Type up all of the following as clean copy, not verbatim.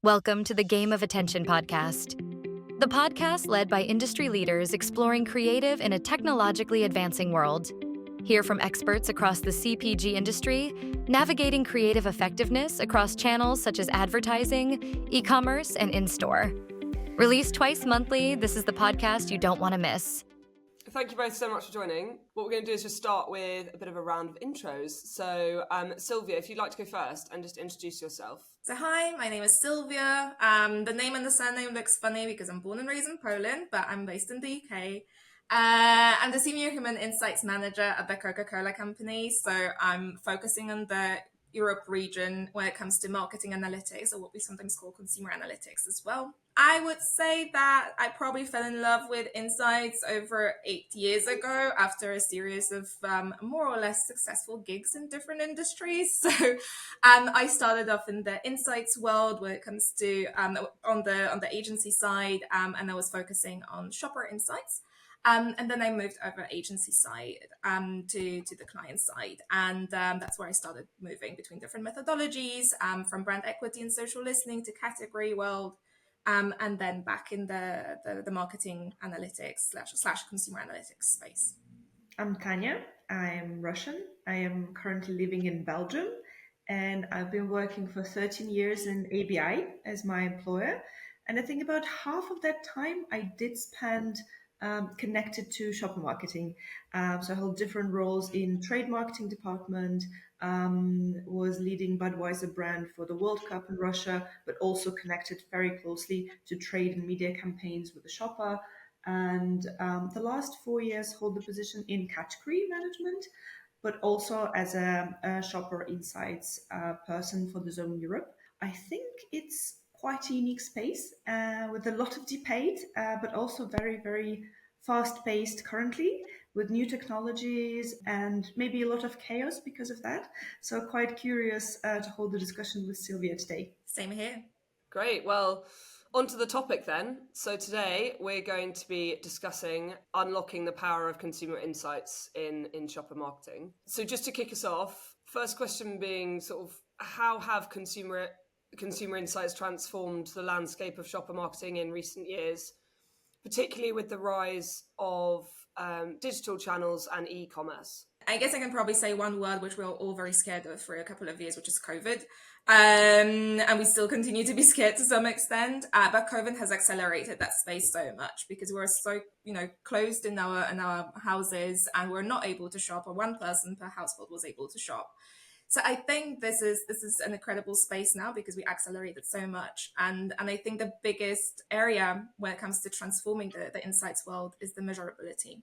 Welcome to the Game of Attention podcast, the podcast led by industry leaders exploring creative in a technologically advancing world. Hear from experts across the CPG industry, navigating creative effectiveness across channels such as advertising, e-commerce, and in-store. Released twice monthly, this is the podcast you don't want to miss. Thank you both so much for joining. What we're going to do is just start with a bit of a round of intros. So, Sylwia, if you'd like to go first and just introduce yourself. So hi, my name is Sylwia. The name and the surname looks funny because I'm born and raised in Poland, but I'm based in the UK. I'm the Senior Human Insights Manager at the Coca-Cola Company. So I'm focusing on the Europe region when it comes to marketing analytics, or what we sometimes call consumer analytics as well. I would say that I probably fell in love with insights over 8 years ago after a series of more or less successful gigs in different industries. So I started off in the insights world when it comes to on the agency side, and I was focusing on shopper insights. And then I moved over agency side to the client side. And that's where I started moving between different methodologies, from brand equity and social listening to category world, and then back in the marketing analytics slash consumer analytics space. I'm Tanya. I'm Russian. I am currently living in Belgium, and I've been working for 13 years in ABI as my employer. And I think about half of that time I did spend connected to shopper marketing. So I held different roles in trade marketing department, was leading Budweiser brand for the World Cup in Russia, but also connected very closely to trade and media campaigns with the shopper. And the last 4 years hold the position in category management, but also as a shopper insights person for the Zone Europe. I think it's quite a unique space with a lot of debate, but also very, very fast-paced currently with new technologies and maybe a lot of chaos because of that. So quite curious to hold the discussion with Sylwia today. Same here. Great. Well, on to the topic then. So today we're going to be discussing unlocking the power of consumer insights in shopper marketing. So just to kick us off, first question being sort of how have consumer insights transformed the landscape of shopper marketing in recent years, particularly with the rise of digital channels and e-commerce? I guess I can probably say one word which we're all very scared of for a couple of years, which is COVID. And we still continue to be scared to some extent. But COVID has accelerated that space so much because we're so, closed in our houses, and we're not able to shop, or one person per household was able to shop. So I think this is an incredible space now because we accelerated so much. And I think the biggest area when it comes to transforming the insights world is the measurability.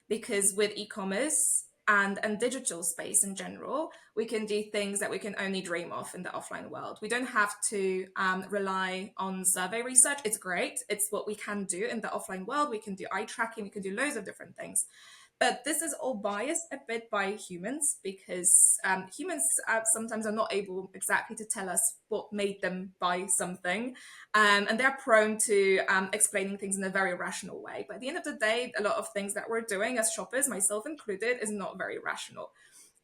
Because with e-commerce and digital space in general, we can do things that we can only dream of in the offline world. We don't have to rely on survey research. It's great. It's what we can do in the offline world. We can do eye tracking. We can do loads of different things. But this is all biased a bit by humans because humans sometimes are not able exactly to tell us what made them buy something. And they're prone to explaining things in a very rational way. But at the end of the day, a lot of things that we're doing as shoppers, myself included, is not very rational.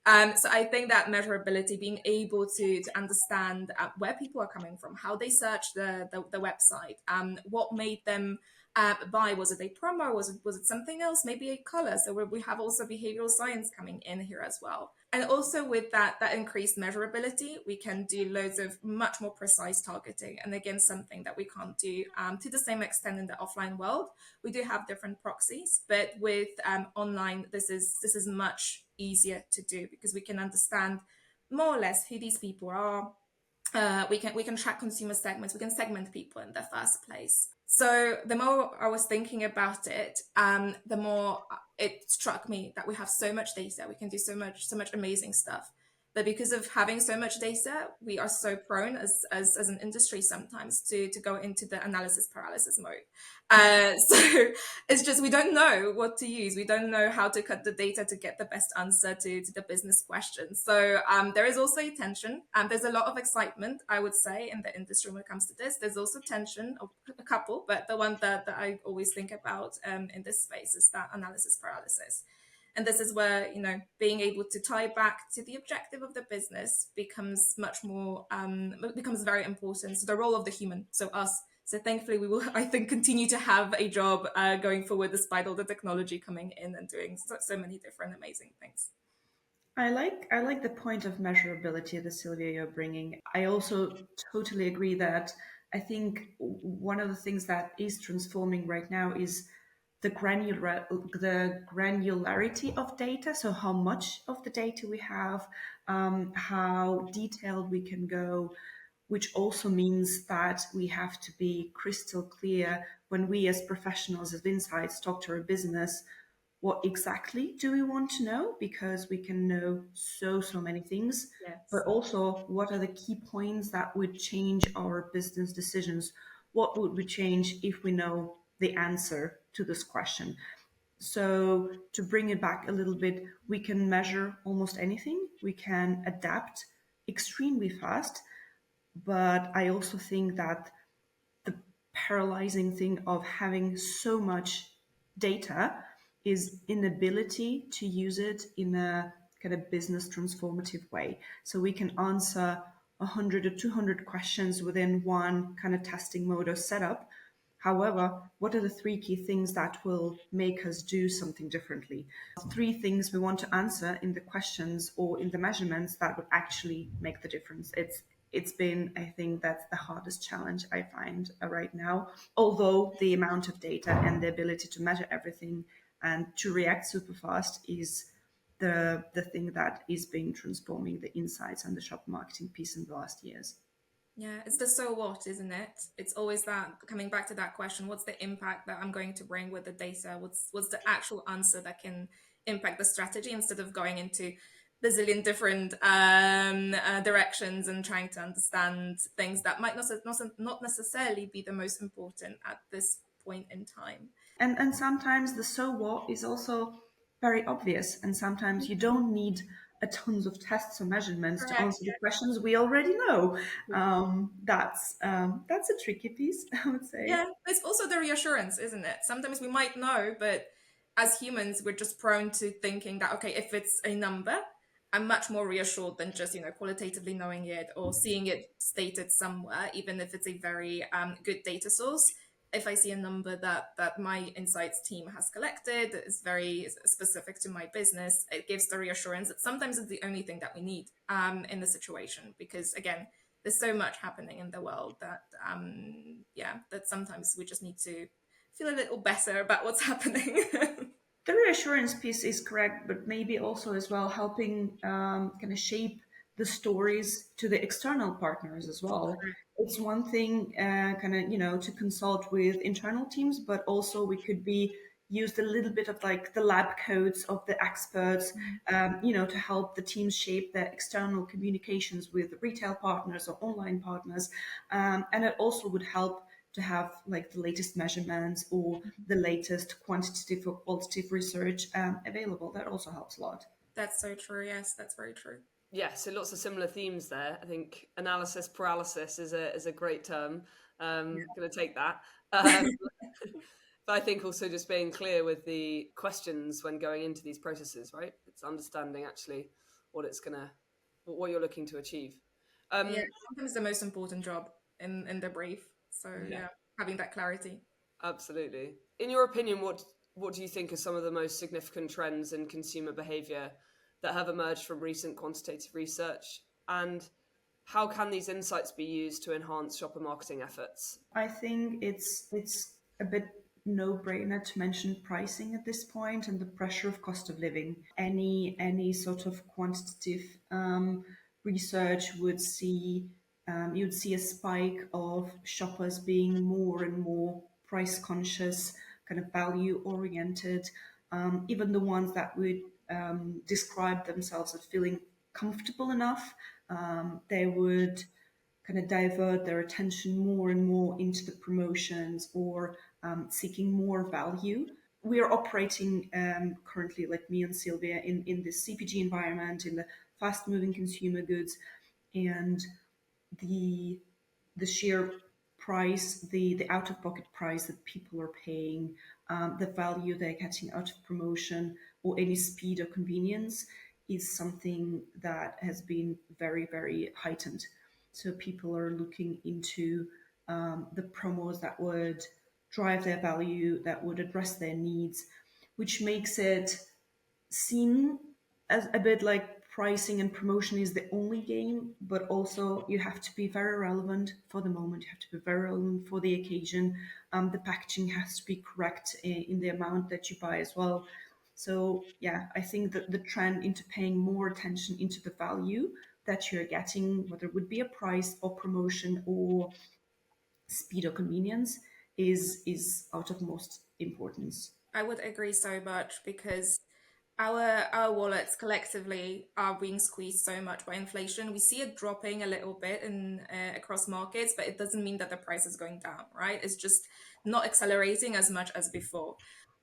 So I think that measurability, being able to understand where people are coming from, how they search the website, what made them buy. Was it a promo? Was it something else? Maybe a color. So we have also behavioral science coming in here as well. And also with that increased measurability, we can do loads of much more precise targeting. And again, something that we can't do to the same extent in the offline world. We do have different proxies, but with online, this is much easier to do because we can understand more or less who these people are. We can track consumer segments. We can segment people in the first place. So the more I was thinking about it, the more it struck me that we have so much data. We can do so much amazing stuff. But because of having so much data, we are so prone as an industry sometimes to go into the analysis paralysis mode. So it's just, we don't know what to use. We don't know how to cut the data to get the best answer to the business question. So there is also a tension, and there's a lot of excitement, I would say, in the industry when it comes to this. There's also tension, of a couple, but the one that I always think about in this space is that analysis paralysis. And this is where, being able to tie back to the objective of the business becomes becomes very important. So the role of the human, so us. So thankfully, we will, I think, continue to have a job going forward, despite all the technology coming in and doing so many different amazing things. I like the point of measurability that Sylwia you're bringing. I also totally agree that I think one of the things that is transforming right now is the granularity of data. So how much of the data we have, how detailed we can go, which also means that we have to be crystal clear when we as professionals as insights talk to our business. What exactly do we want to know? Because we can know so many things, Yes. but also what are the key points that would change our business decisions? What would we change if we know the answer to this question? So to bring it back a little bit, we can measure almost anything. We can adapt extremely fast. But I also think that the paralyzing thing of having so much data is inability to use it in a kind of business transformative way. So we can answer 100 or 200 questions within one kind of testing mode or setup. However, what are the three key things that will make us do something differently? Three things we want to answer in the questions or in the measurements that would actually make the difference. It's been, I think that's the hardest challenge I find right now. Although the amount of data and the ability to measure everything and to react super fast is the thing that is being transforming the insights and the shop marketing piece in the last years. Yeah, it's the so what, isn't it? It's always that coming back to that question, what's the impact that I'm going to bring with the data? What's the actual answer that can impact the strategy, instead of going into bazillion different directions and trying to understand things that might not necessarily be the most important at this point in time. And sometimes the so what is also very obvious, and sometimes you don't need a tons of tests or measurements to answer the questions we already know. That's a tricky piece, I would say. Yeah, it's also the reassurance, isn't it? Sometimes we might know, but as humans, we're just prone to thinking that, okay, if it's a number, I'm much more reassured than just, qualitatively knowing it or seeing it stated somewhere, even if it's a very good data source. If I see a number that my insights team has collected, is very specific to my business, it gives the reassurance that sometimes it's the only thing that we need in the situation. Because again, there's so much happening in the world that that sometimes we just need to feel a little better about what's happening. The reassurance piece is correct, but maybe also as well helping kind of shape the stories to the external partners as well. It's one thing to consult with internal teams, but also we could be used a little bit of like the lab coats of the experts, to help the teams shape their external communications with retail partners or online partners. And it also would help to have like the latest measurements or the latest quantitative or qualitative research available. That also helps a lot. That's so true. Yes, that's very true. Yeah, so lots of similar themes there. I think analysis paralysis is a great term. Going to take that. But I think also just being clear with the questions when going into these processes, right? It's understanding actually what you're looking to achieve. Sometimes the most important job in the brief. So having that clarity. Absolutely. In your opinion, what do you think are some of the most significant trends in consumer behavior that have emerged from recent quantitative research? And how can these insights be used to enhance shopper marketing efforts? I think it's a bit no-brainer to mention pricing at this point and the pressure of cost of living. Any sort of quantitative research would see you'd see a spike of shoppers being more and more price conscious, kind of value oriented. Even the ones that would describe themselves as feeling comfortable enough, they would kind of divert their attention more and more into the promotions or seeking more value. We are operating currently, like me and Sylwia, in this CPG environment, in the fast moving consumer goods, and the sheer price, the out of pocket price that people are paying, the value they're getting out of promotion or any speed or convenience is something that has been very, very heightened. So people are looking into the promos that would drive their value, that would address their needs, which makes it seem as a bit like pricing and promotion is the only game, but also you have to be very relevant for the moment. You have to be very relevant for the occasion. The packaging has to be correct in the amount that you buy as well. So yeah, I think that the trend into paying more attention into the value that you're getting, whether it would be a price or promotion or speed or convenience, is out of most importance. I would agree so much because our wallets collectively are being squeezed so much by inflation. We see it dropping a little bit in across markets, but it doesn't mean that the price is going down, right? It's just not accelerating as much as before.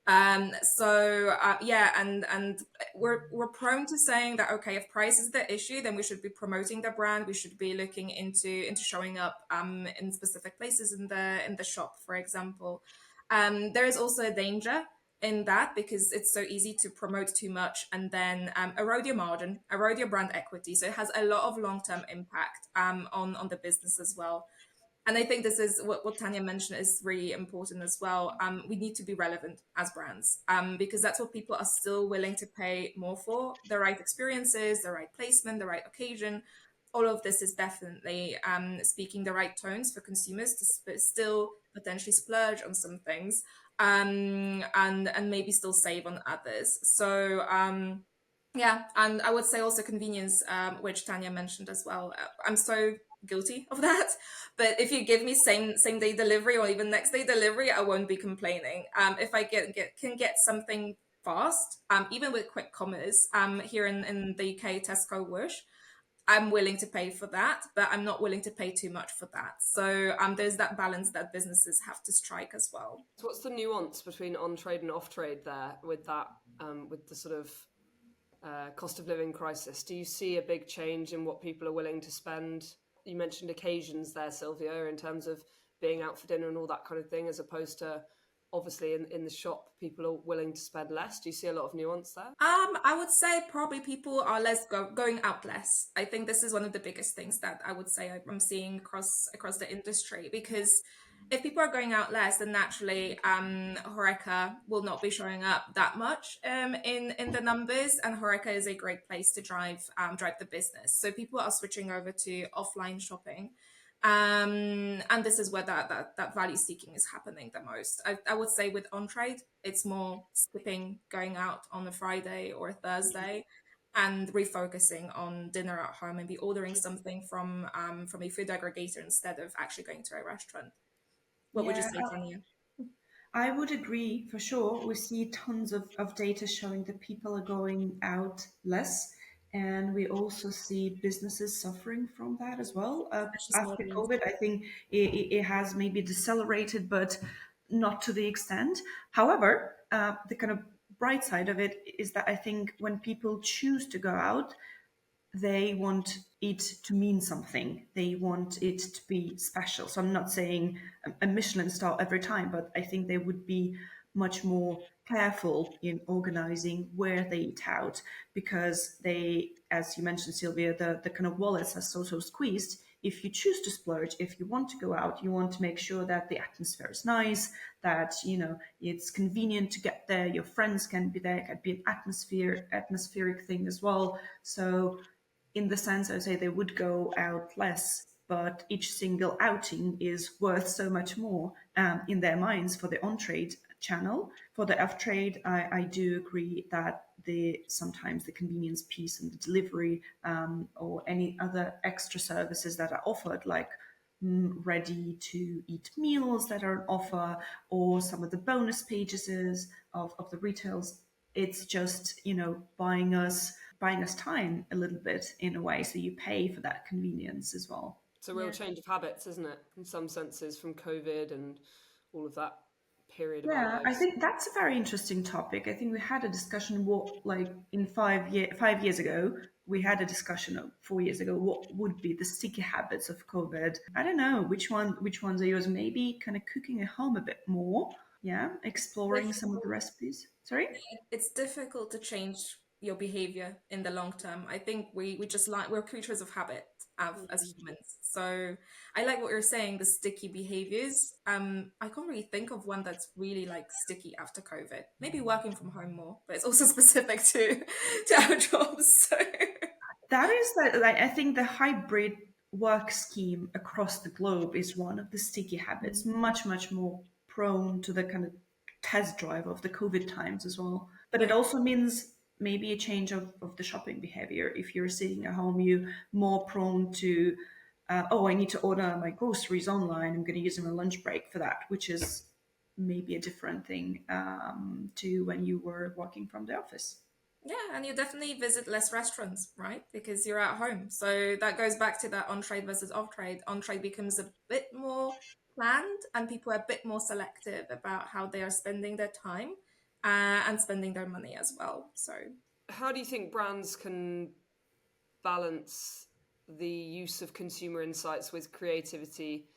Yeah, and we're prone to saying that okay, if price is the issue, then we should be promoting the brand. We should be looking into showing up in specific places in the shop, for example. There is also a danger in that because it's so easy to promote too much and then erode your margin, erode your brand equity. So it has a lot of long-term impact on the business as well. And I think this is what Tanya mentioned is really important as well. We need to be relevant as brands because that's what people are still willing to pay more for. The right experiences, the right placement, the right occasion. All of this is definitely speaking the right tones for consumers to still potentially splurge on some things and maybe still save on others. So yeah, and I would say also convenience, which Tanya mentioned as well. I'm so guilty of that, but if you give me same day delivery or even next day delivery, I won't be complaining. If I can get something fast, even with quick commerce, here in the UK, Tesco, Whoosh, I'm willing to pay for that, but I'm not willing to pay too much for that. So there's that balance that businesses have to strike as well. So what's the nuance between on trade and off trade there with that, with the sort of cost of living crisis? Do you see a big change in what people are willing to spend? You mentioned occasions there, Sylwia, in terms of being out for dinner and all that kind of thing, as opposed to obviously in the shop, people are willing to spend less. Do you see a lot of nuance there? I would say probably people are going out less. I think this is one of the biggest things that I would say I'm seeing across the industry because if people are going out less, then naturally Horeca will not be showing up that much in the numbers, and Horeca is a great place to drive the business. So people are switching over to offline shopping. And this is where that value seeking is happening the most. I would say with on trade, it's more skipping going out on a Friday or a Thursday and refocusing on dinner at home, maybe ordering something from a food aggregator instead of actually going to a restaurant. What would you Yeah, say, Tanya? I would agree for sure. We see tons of data showing that people are going out less. And we also see businesses suffering from that as well. Especially small After ones. COVID, I think it has maybe decelerated, but not to the extent. However, the kind of bright side of it is that I think when people choose to go out, they want it to mean something. They want it to be special. So I'm not saying a Michelin star every time, but I think they would be much more careful in organizing where they eat out because they, as you mentioned, Sylwia, the kind of wallets are so squeezed. If you choose to splurge, if you want to go out, you want to make sure that the atmosphere is nice, that it's convenient to get there. Your friends can be there. It can be an atmospheric thing as well. So in the sense, I would say they would go out less, but each single outing is worth so much more in their minds for the on-trade channel. For the off-trade, I do agree that sometimes the convenience piece and the delivery or any other extra services that are offered, like ready to eat meals that are on offer, or some of the bonus pages of the retails, it's just buying us time a little bit in a way. So you pay for that convenience as well. It's a real change of habits, isn't it? In some senses, from COVID and all of that period of our Yeah, I lives. think that's a very interesting topic. I think we had a discussion like in 5 years ago, we had a discussion of 4 years ago, what would be the sticky habits of COVID? I don't know which ones are yours. Maybe kind of cooking at home a bit more. Yeah, exploring some of the recipes. Sorry? It's difficult to change your behavior in the long term. I think we just like, we're creatures of habit as humans. So I like what you're saying, the sticky behaviors. I can't really think of one that's really like sticky after COVID. Maybe working from home more, but it's also specific to our jobs. So That is like I think the hybrid work scheme across the globe is one of the sticky habits, much more prone to the kind of test drive of the COVID times as well. But it yeah. also means maybe a change of the shopping behavior. If you're sitting at home, you're more prone to, oh, I need to order my groceries online. I'm going to use my lunch break for that, which is maybe a different thing to when you were working from the office. Yeah, and you definitely visit less restaurants, right? Because you're at home. So that goes back to that on trade versus off trade. On trade becomes a bit more planned, and people are a bit more selective about how they are spending their time and spending their money as well. So, How do you think brands can balance the use of consumer insights with creativity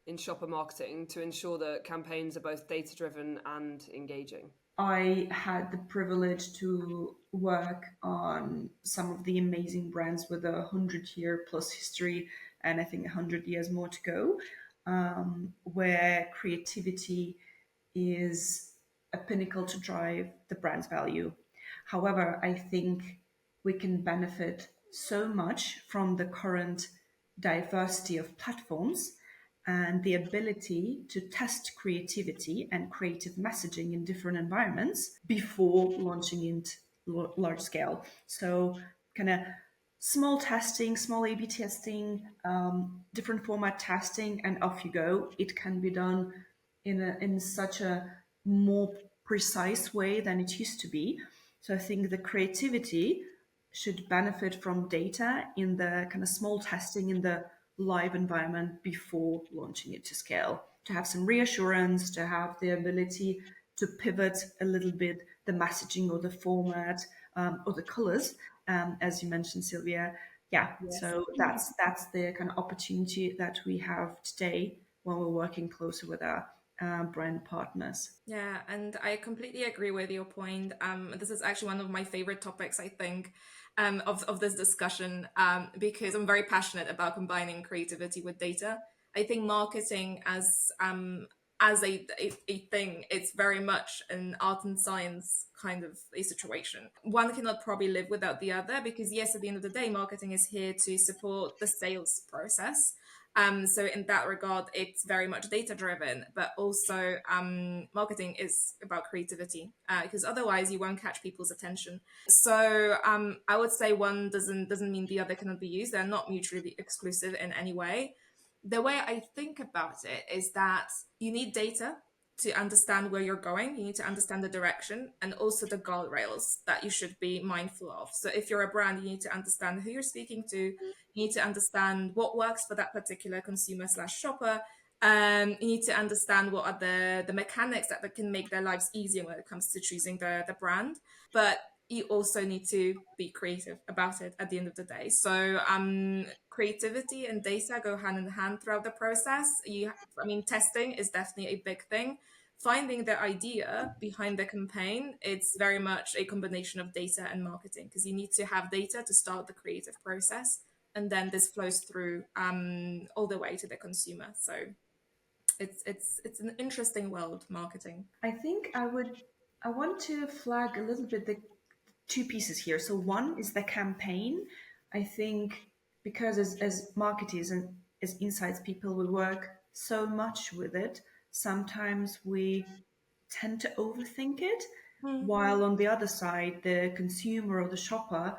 in shopper marketing to ensure that campaigns are both data driven and engaging? I had the privilege to work on some of the amazing brands with 100-year plus history, and I think 100 years more to go, where creativity is a pinnacle to drive the brand's value. However, I think we can benefit so much from the current diversity of platforms and the ability to test creativity and creative messaging in different environments before launching it large scale. So, kind of small testing, small A/B testing, different format testing, and off you go. It can be done in such a more precise way than it used to be. So I think the creativity should benefit from data in the kind of small testing in the live environment before launching it to scale, to have some reassurance, to have the ability to pivot a little bit the messaging or the format or the colors, as you mentioned, Sylwia. Yeah, yes. so that's the kind of opportunity that we have today when we're working closer with our brand partners. Yeah, and I completely agree with your point. This is actually one of my favorite topics, I think, of this discussion, because I'm very passionate about combining creativity with data. I think marketing as a thing, it's very much an art and science kind of a situation. One cannot probably live without the other, because yes, at the end of the day, marketing is here to support the sales process. So in that regard, it's very much data driven, but also marketing is about creativity, because otherwise you won't catch people's attention. So I would say one doesn't mean the other cannot be used. They're not mutually exclusive in any way. The way I think about it is that you need data to understand where you're going. You need to understand the direction and also the guardrails that you should be mindful of. So if you're a brand, you need to understand who you're speaking to. You need to understand what works for that particular consumer slash shopper. You need to understand what are the mechanics that can make their lives easier when it comes to choosing the brand. But you also need to be creative about it at the end of the day. So creativity and data go hand in hand throughout the process. Testing is definitely a big thing. Finding the idea behind the campaign, it's very much a combination of data and marketing, because you need to have data to start the creative process, and then this flows through all the way to the consumer. So it's an interesting world, marketing. I think I want to flag a little bit the two pieces here. So one is the campaign. I think because as marketers and as insights people, we work so much with it. Sometimes we tend to overthink it, while on the other side, the consumer or the shopper,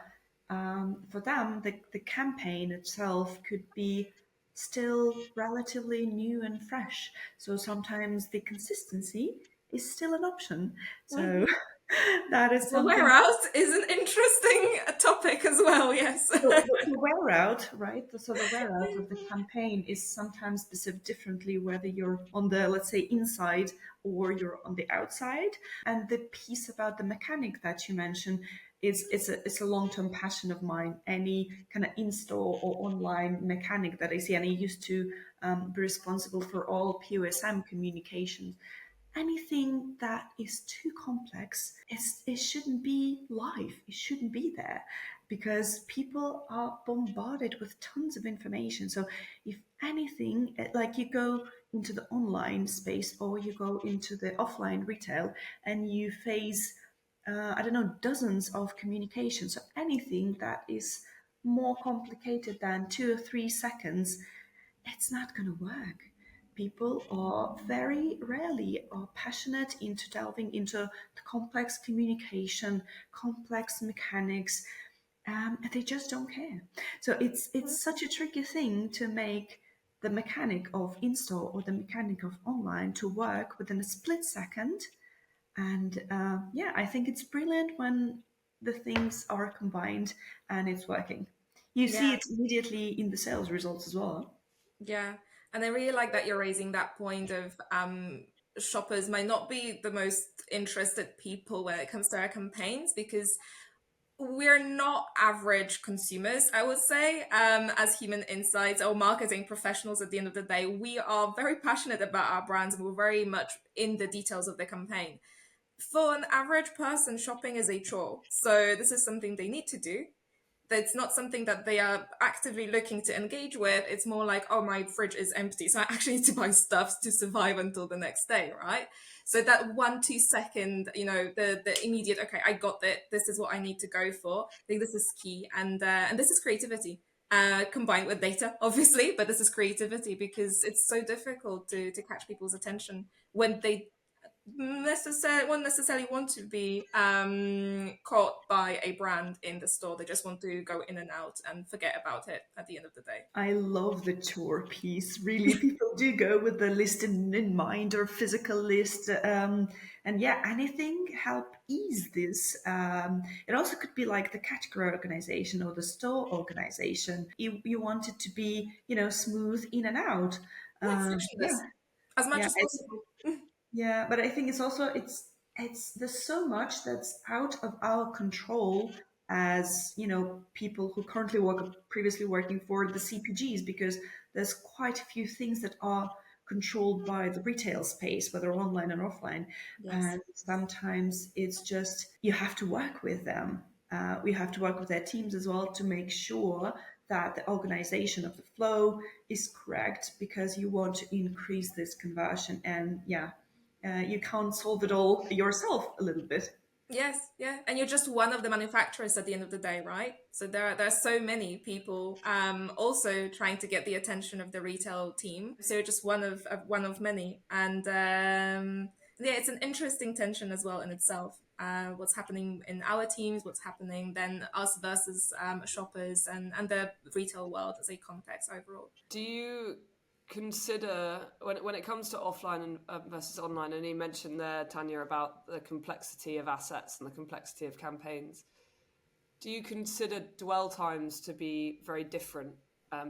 for them, the campaign itself could be still relatively new and fresh. So sometimes the consistency is still an option. So that is The something. wear out is an interesting topic as well, yes. So the wear out, right? So the wear out of the campaign is sometimes perceived differently, whether you're on the, let's say, inside or you're on the outside. And the piece about the mechanic that you mentioned is it's a long-term passion of mine. Any kind of in-store or online mechanic that I see, and I used to be responsible for all POSM communications. anything that is too complex, it shouldn't be live. It shouldn't be there because people are bombarded with tons of information. So if anything, like you go into the online space or you go into the offline retail and you face, I don't know, dozens of communications. So anything that is more complicated than 2 or 3 seconds, it's not going to work. People are very rarely are passionate into delving into the complex communication, complex mechanics, and they just don't care. So it's such a tricky thing to make the mechanic of in-store or the mechanic of online to work within a split second. And yeah, I think it's brilliant when the things are combined and it's working. You see Yeah. it immediately in the sales results as well. Yeah, and I really like that you're raising that point of shoppers might not be the most interested people when it comes to our campaigns, because we're not average consumers, I would say, as human insights or marketing professionals. At the end of the day, we are very passionate about our brands and we're very much in the details of the campaign. For an average person, shopping is a chore. So this is something they need to do. It's not something that they are actively looking to engage with. It's more like, oh, my fridge is empty, so I actually need to buy stuff to survive until the next day, right? So that 1 2 second, the immediate, okay, I got it, this is what I need to go for. I think this is key, and this is creativity, combined with data, obviously, but this is creativity because it's so difficult to catch people's attention when they won't necessarily want to be caught by a brand in the store. They just want to go in and out and forget about it at the end of the day. I love the chore piece. Really, people do go with the list in mind or physical list. And yeah, anything help ease this. It also could be like the category organization or the store organization. You want it to be, smooth in and out. Let's mention Yeah, this as much yeah. as possible. Yeah, but I think it's there's so much that's out of our control as people who currently previously working for the CPGs, because there's quite a few things that are controlled by the retail space, whether online and offline, Yes. and sometimes it's just you have to work with them. We have to work with their teams as well to make sure that the organization of the flow is correct, because you want to increase this conversion. And yeah, you can't solve it all yourself a little bit. Yes, yeah, and you're just one of the manufacturers at the end of the day, right? So there are so many people also trying to get the attention of the retail team. So you're just one of many, and yeah, it's an interesting tension as well in itself. What's happening in our teams, what's happening then us versus shoppers and the retail world as a context overall. Do you consider when it comes to offline and versus online, and you mentioned there, Tanya, about the complexity of assets and the complexity of campaigns, do you consider dwell times to be very different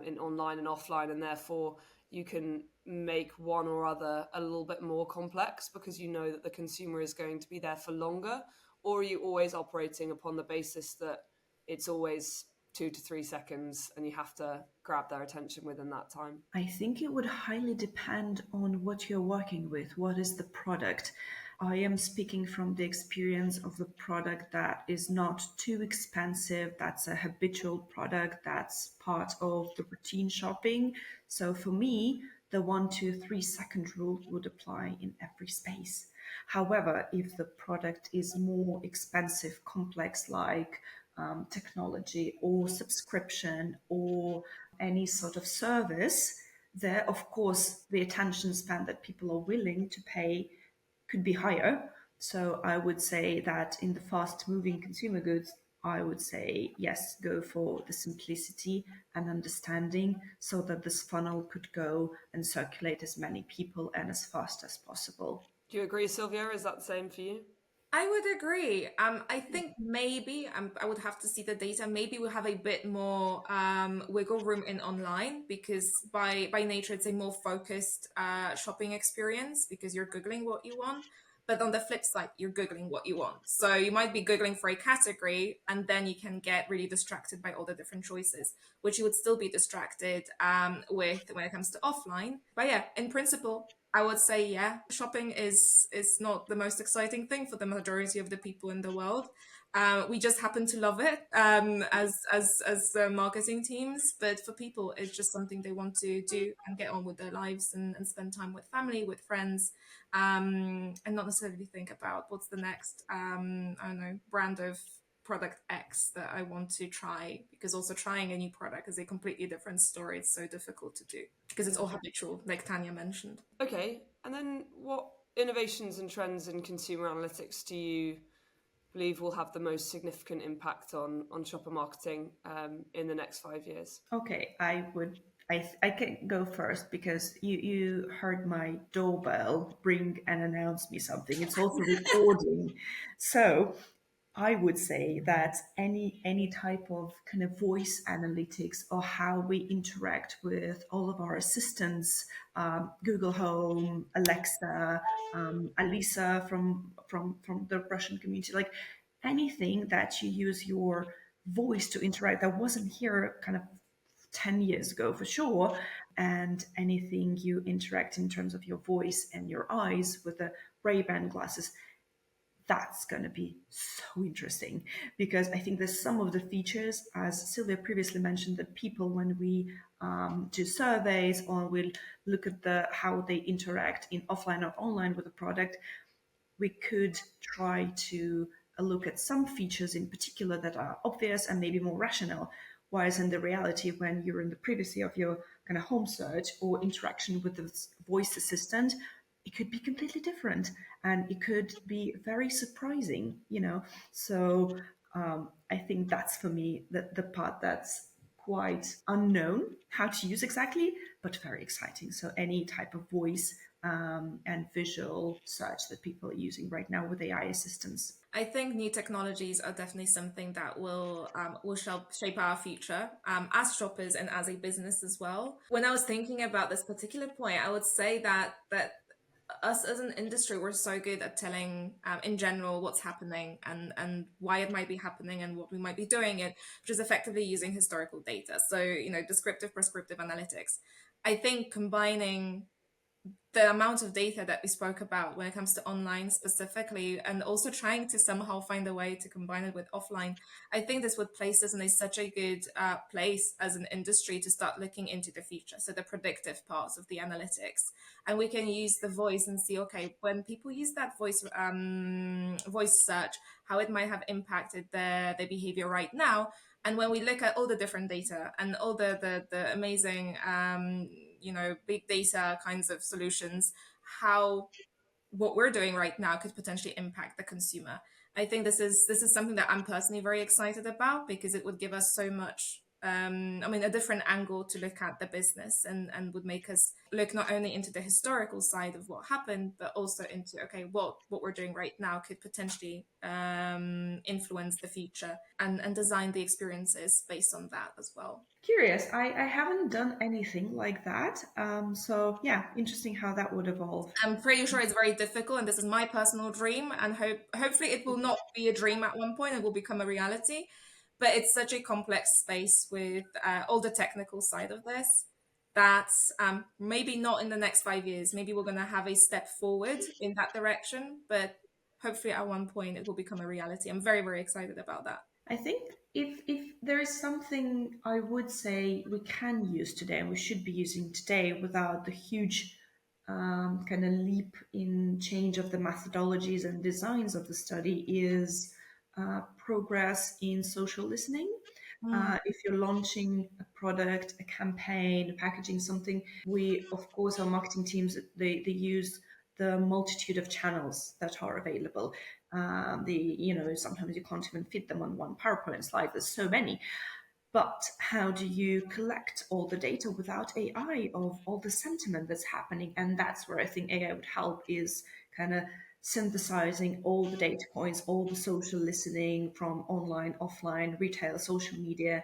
in online and offline, and therefore you can make one or other a little bit more complex because you know that the consumer is going to be there for longer? Or are you always operating upon the basis that it's always 2 to 3 seconds and you have to grab their attention within that time? I think it would highly depend on what you're working with. What is the product? I am speaking from the experience of the product that is not too expensive, that's a habitual product, that's part of the routine shopping. So for me, the 1 to 3 second rule would apply in every space. However, if the product is more expensive, complex, like technology or subscription or any sort of service, there, of course, the attention span that people are willing to pay could be higher. So I would say that in the fast moving consumer goods, I would say yes, go for the simplicity and understanding so that this funnel could go and circulate as many people and as fast as possible. Do you agree, Sylvia? Is that the same for you? I would agree. I think maybe I would have to see the data. Maybe we'll have a bit more wiggle room in online because by nature it's a more focused shopping experience because you're googling what you want. But on the flip side, you're googling what you want. So you might be googling for a category, and then you can get really distracted by all the different choices, which you would still be distracted with when it comes to offline. But yeah, in principle, I would say, yeah, shopping is not the most exciting thing for the majority of the people in the world. We just happen to love it as marketing teams, but for people, it's just something they want to do and get on with their lives and spend time with family, with friends, and not necessarily think about what's the next, I don't know, brand of product X that I want to try, because also trying a new product is a completely different story. It's so difficult to do because it's all habitual, like Tanya mentioned. Okay, and then what innovations and trends in consumer analytics do you believe will have the most significant impact on shopper marketing in the next 5 years? Okay, I can go first because you heard my doorbell ring and announce me something. It's also recording. So I would say that any type of kind of voice analytics or how we interact with all of our assistants, Google Home, Alexa, Alisa from the Russian community, like anything that you use your voice to interact that wasn't here kind of 10 years ago for sure, and anything you interact in terms of your voice and your eyes with the Ray-Ban glasses, that's going to be so interesting because I think there's some of the features, as Sylwia previously mentioned, that people, when we do surveys or we'll look at how they interact in offline or online with a product, we could try to look at some features in particular that are obvious and maybe more rational. Whereas in the reality, when you're in the privacy of your kind of home search or interaction with the voice assistant, it could be completely different and it could be very surprising, you know. So I think that's for me the part that's quite unknown how to use exactly, but very exciting. So any type of voice and visual search that people are using right now with AI assistants. I think new technologies are definitely something that will shape our future as shoppers and as a business as well. When I was thinking about this particular point, I would say that us as an industry, we're so good at telling in general what's happening and why it might be happening and what we might be doing it, which is effectively using historical data. So, you know, descriptive, prescriptive analytics. I think combining the amount of data that we spoke about when it comes to online specifically, and also trying to somehow find a way to combine it with offline, I think this would place us in such a good place as an industry to start looking into the future. So the predictive parts of the analytics, and we can use the voice and see, okay, when people use that voice search, how it might have impacted their behavior right now. And when we look at all the different data and all the amazing big data kinds of solutions, how what we're doing right now could potentially impact the consumer. I think this is something that I'm personally very excited about because it would give us so much a different angle to look at the business and would make us look not only into the historical side of what happened, but also into, okay, what we're doing right now could potentially influence the future and design the experiences based on that as well. Curious. I haven't done anything like that. So yeah, interesting how that would evolve. I'm pretty sure it's very difficult, and this is my personal dream, and hopefully it will not be a dream at one point, it will become a reality. But it's such a complex space with all the technical side of this that maybe not in the next 5 years. Maybe we're going to have a step forward in that direction, but hopefully at one point it will become a reality. I'm very, very excited about that. I think if there is something I would say we can use today and we should be using today without the huge kind of leap in change of the methodologies and designs of the study is progress in social listening. If you're launching a product, a campaign, packaging something, we, of course, our marketing teams, they use the multitude of channels that are available. Sometimes you can't even fit them on one PowerPoint slide. There's so many. But how do you collect all the data without AI of all the sentiment that's happening? And that's where I think AI would help, is kind of synthesizing all the data points, all the social listening from online, offline, retail, social media,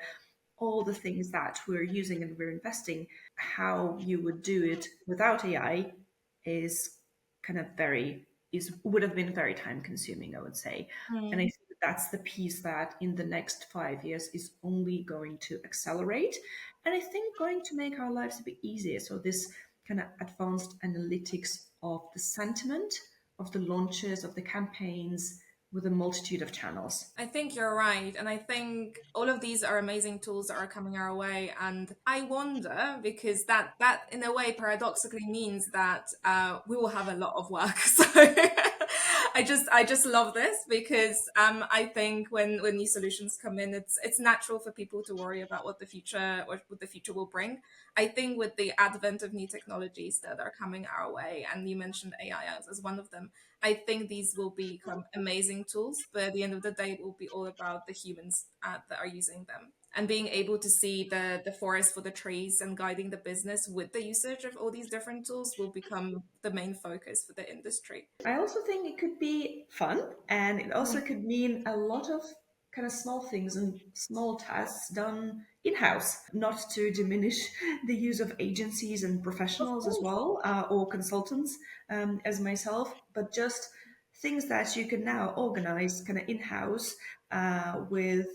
all the things that we're using and we're investing. How you would do it without AI is kind of would have been very time consuming, I would say. And I think that's the piece that in the next 5 years is only going to accelerate, and I think going to make our lives a bit easier. So this kind of advanced analytics of the sentiment of the launches, of the campaigns, with a multitude of channels. I think you're right. And I think all of these are amazing tools that are coming our way. And I wonder, because that in a way paradoxically means that we will have a lot of work. So I just love this because I think when new solutions come in, it's natural for people to worry about what the future will bring. I think with the advent of new technologies that are coming our way, and you mentioned AI as one of them, I think these will become amazing tools, but at the end of the day, it will be all about the humans that are using them. And being able to see the forest for the trees and guiding the business with the usage of all these different tools will become the main focus for the industry. I also think it could be fun, and it also could mean a lot of kind of small things and small tasks done in-house, not to diminish the use of agencies and professionals as well, or consultants, as myself, but just things that you can now organize kind of in-house with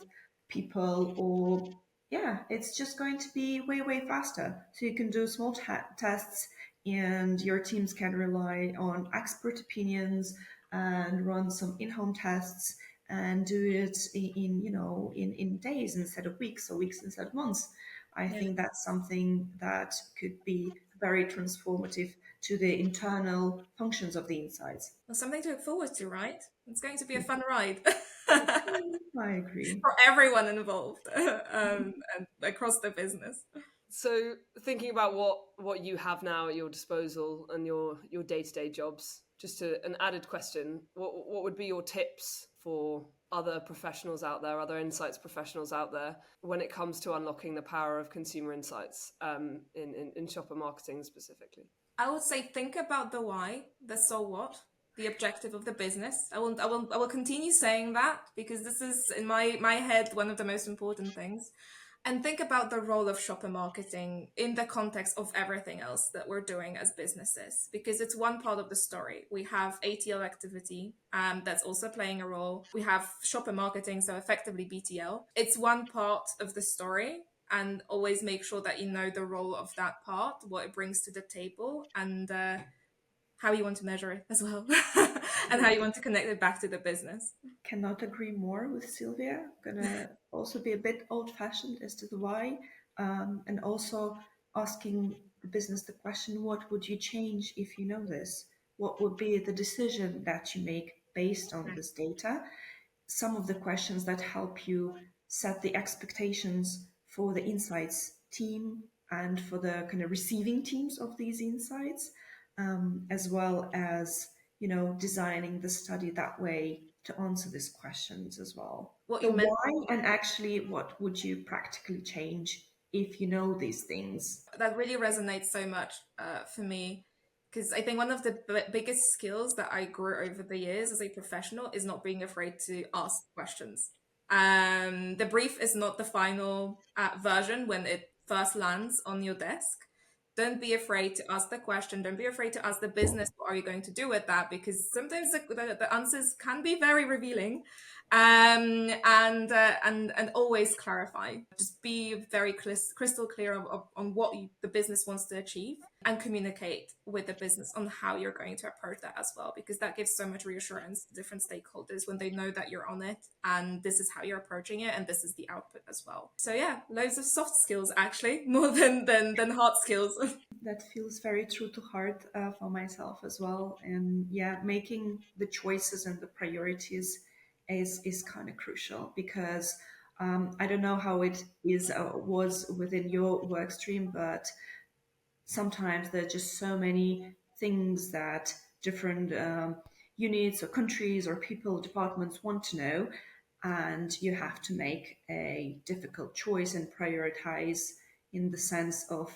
people, or yeah, it's just going to be way faster. So you can do small tests, and your teams can rely on expert opinions and run some in-home tests and do it in days instead of weeks, or weeks instead of months. I think that's something that could be very transformative to the internal functions of the insights. Well, something to look forward to, right? It's going to be a fun ride. I agree. For everyone involved and across the business. So thinking about what you have now at your disposal and your day-to-day jobs, just an added question, what would be your tips for other professionals out there, other insights professionals out there, when it comes to unlocking the power of consumer insights in shopper marketing specifically? I would say think about the why, the so what, the objective of the business. I will continue saying that because this is in my head one of the most important things. And think about the role of shopper marketing in the context of everything else that we're doing as businesses, because it's one part of the story. We have ATL activity that's also playing a role. We have shopper marketing, so effectively BTL. It's one part of the story, and always make sure that you know the role of that part, what it brings to the table, and how you want to measure it as well, and how you want to connect it back to the business. Cannot agree more with Sylwia. Gonna also be a bit old-fashioned as to the why, and also asking the business the question: what would you change if you know this? What would be the decision that you make based on this data? Some of the questions that help you set the expectations for the insights team and for the kind of receiving teams of these insights, as well as designing the study that way to answer these questions as well. What The you meant, why, and actually what would you practically change if you know these things? that really resonates so much for me, because I think one of the biggest skills that I grew over the years as a professional is not being afraid to ask questions. The brief is not the final version when it first lands on your desk. Don't be afraid to ask the question. Don't be afraid to ask the business, what are you going to do with that? Because sometimes the answers can be very revealing. And always clarify. Just be very crystal clear on what the business wants to achieve, and communicate with the business on how you're going to approach that as well, because that gives so much reassurance to different stakeholders when they know that you're on it and this is how you're approaching it and this is the output as well. So yeah, loads of soft skills actually, more than hard skills. That feels very true to heart for myself as well. And yeah, making the choices and the priorities is kind of crucial, because I don't know how it was within your work stream, but sometimes there are just so many things that different units or countries or people, departments want to know, and you have to make a difficult choice and prioritize in the sense of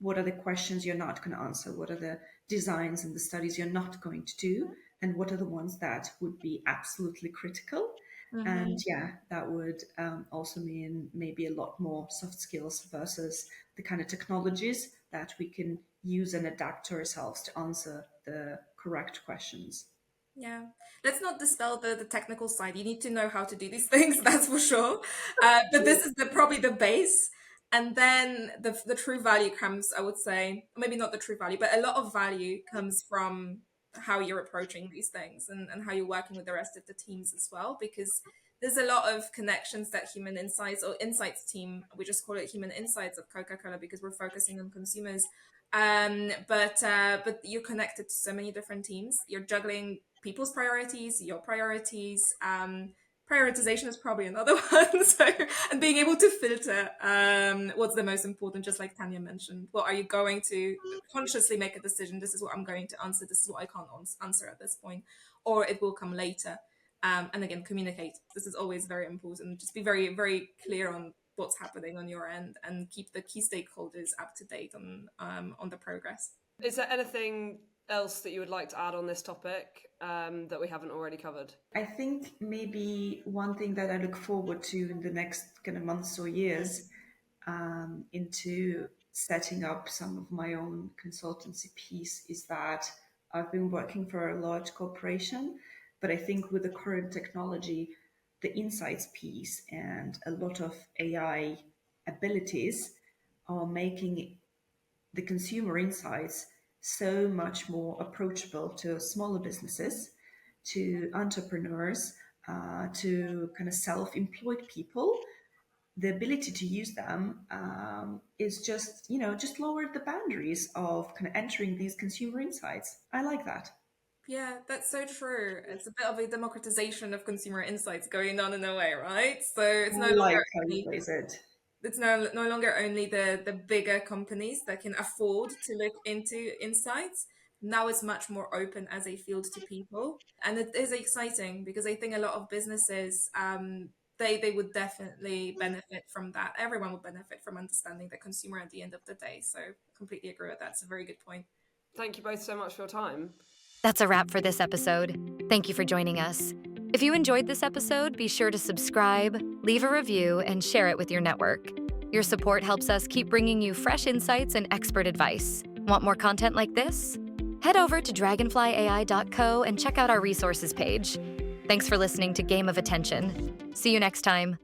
what are the questions you're not going to answer, what are the designs and the studies you're not going to do, and what are the ones that would be absolutely critical. And yeah, that would also mean maybe a lot more soft skills versus the kind of technologies that we can use and adapt to ourselves to answer the correct questions. Yeah, let's not dispel the technical side. You need to know how to do these things, that's for sure. But this is probably the base. And then the true value comes, I would say, maybe not the true value, but a lot of value comes from how you're approaching these things and how you're working with the rest of the teams as well, because there's a lot of connections that Human Insights or Insights team, we just call it Human Insights of Coca-Cola because we're focusing on consumers. But you're connected to so many different teams. You're juggling people's priorities, your priorities. Prioritization is probably another one. So, and being able to filter what's the most important, just like Tanya mentioned. What are you going to consciously make a decision? This is what I'm going to answer. This is what I can't answer at this point, or it will come later. And again, communicate. This is always very important. Just be very, very clear on what's happening on your end and keep the key stakeholders up to date on the progress. Is there anything else that you would like to add on this topic that we haven't already covered? I think maybe one thing that I look forward to in the next kind of months or years into setting up some of my own consultancy piece is that I've been working for a large corporation, but I think with the current technology, the insights piece and a lot of AI abilities are making the consumer insights so much more approachable to smaller businesses, to entrepreneurs, to kind of self-employed people. The ability to use them is just lowered the boundaries of kind of entering these consumer insights. I like that. Yeah, that's so true. It's a bit of a democratization of consumer insights going on in a way, right? So it's no longer it's no longer only the bigger companies that can afford to look into insights. Now it's much more open as a field to people. And it is exciting because I think a lot of businesses, they would definitely benefit from that. Everyone would benefit from understanding the consumer at the end of the day. So completely agree with that. It's a very good point. Thank you both so much for your time. That's a wrap for this episode. Thank you for joining us. If you enjoyed this episode, be sure to subscribe, leave a review, and share it with your network. Your support helps us keep bringing you fresh insights and expert advice. Want more content like this? Head over to dragonflyai.co and check out our resources page. Thanks for listening to Game of Attention. See you next time.